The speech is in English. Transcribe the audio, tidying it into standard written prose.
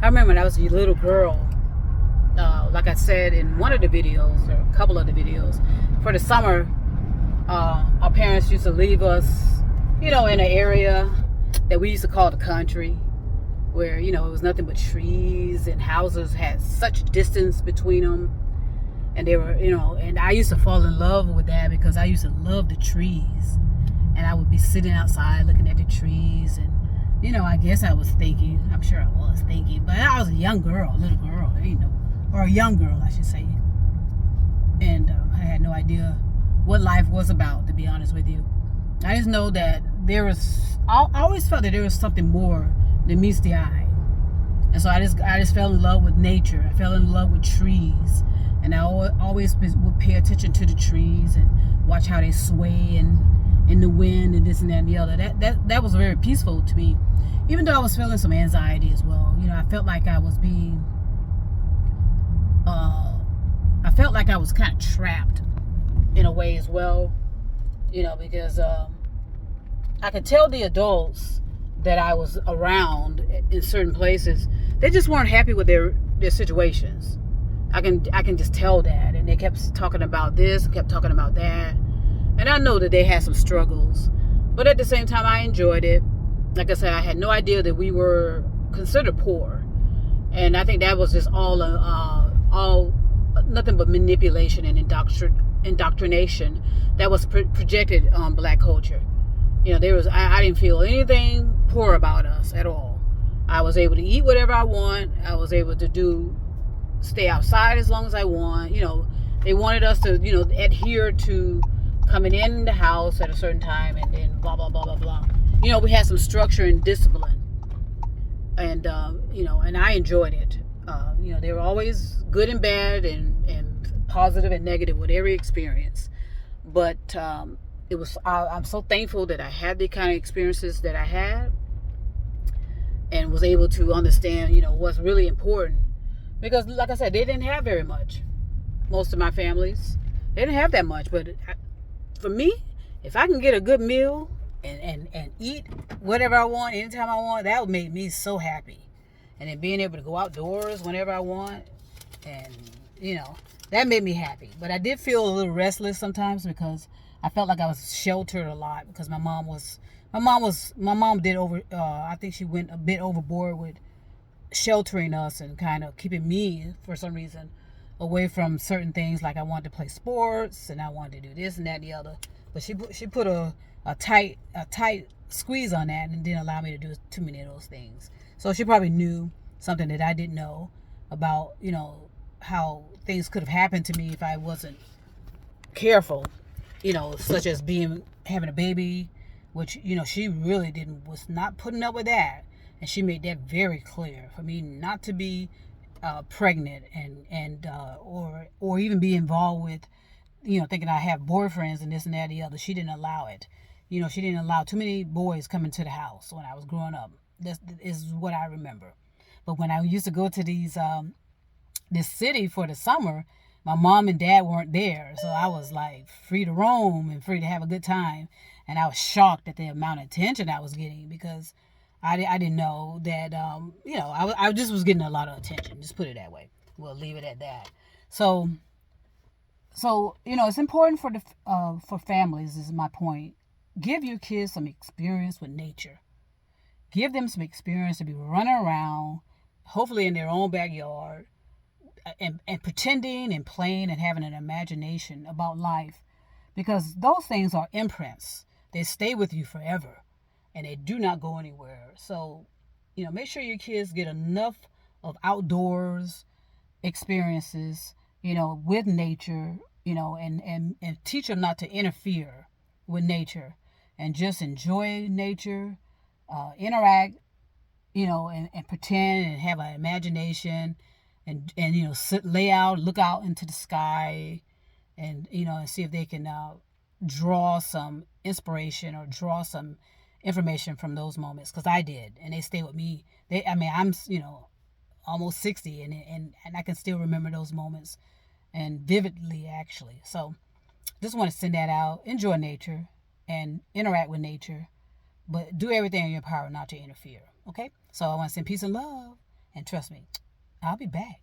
I remember when I was a little girl, like I said in one of the videos, or a couple of the videos, for the summer, our parents used to leave us, in an area that we used to call the country, where, it was nothing but trees and houses had such distance between them. And they were, and I used to fall in love with that because I used to love the trees. And I would be sitting outside looking at the trees. And, I guess I was thinking, I'm sure I was thinking, but I was a young girl, a little girl, or a young girl, I should say. And I had no idea what life was about, to be honest with you. I just know that I always felt that there was something more than meets the eye. And so I just fell in love with nature. I fell in love with trees. And I always would pay attention to the trees and watch how they sway and in the wind and this and that and the other. That was very peaceful to me. Even though I was feeling some anxiety as well. I felt like I was kind of trapped in a way as well. Because I could tell the adults that I was around in certain places, they just weren't happy with their situations. I can just tell that. And they kept talking about this, kept talking about that. And I know that they had some struggles. But at the same time, I enjoyed it. Like I said, I had no idea that we were considered poor. And I think that was just all nothing but manipulation and indoctrination that was projected on black culture. I didn't feel anything poor about us at all. I was able to eat whatever I want. I was able to stay outside as long as I want. They wanted us to, adhere to coming in the house at a certain time and then blah, blah, blah, blah, blah. We had some structure and discipline. And, and I enjoyed it. They were always good and bad and positive and negative with every experience. But I'm so thankful that I had the kind of experiences that I had and was able to understand, what's really important. Because, like I said, they didn't have very much. Most of my families, they didn't have that much. But for me, if I can get a good meal and eat whatever I want, anytime I want, that would make me so happy. And then being able to go outdoors whenever I want, and, that made me happy. But I did feel a little restless sometimes because I felt like I was sheltered a lot because my mom did I think she went a bit overboard with sheltering us and kind of keeping me, for some reason, away from certain things. Like I wanted to play sports and I wanted to do this and that and the other. But she put a tight squeeze on that and didn't allow me to do too many of those things. So she probably knew something that I didn't know about, how things could have happened to me if I wasn't careful, such as having a baby, which, she really was not putting up with that. And she made that very clear for me not to be pregnant and or even be involved with, thinking I have boyfriends and this and that and the other. She didn't allow it. She didn't allow too many boys coming to the house when I was growing up. This is what I remember. But when I used to go to this city for the summer, my mom and dad weren't there. So I was like free to roam and free to have a good time. And I was shocked at the amount of attention I was getting because I didn't know that, I just was getting a lot of attention. Just put it that way. We'll leave it at that. So it's important for families, is my point. Give your kids some experience with nature. Give them some experience to be running around, hopefully in their own backyard, and pretending and playing and having an imagination about life. Because those things are imprints. They stay with you forever. And they do not go anywhere. So, make sure your kids get enough of outdoors experiences, with nature, and teach them not to interfere with nature and just enjoy nature, interact, and pretend and have an imagination and lay out, look out into the sky and, and see if they can draw some inspiration or draw some information from those moments, because I did, and they stay with me. I'm almost 60, and I can still remember those moments, and vividly actually. So just want to send that out. Enjoy nature and interact with nature, but do everything in your power not to interfere. Okay, so I want to send peace and love. And trust me, I'll be back.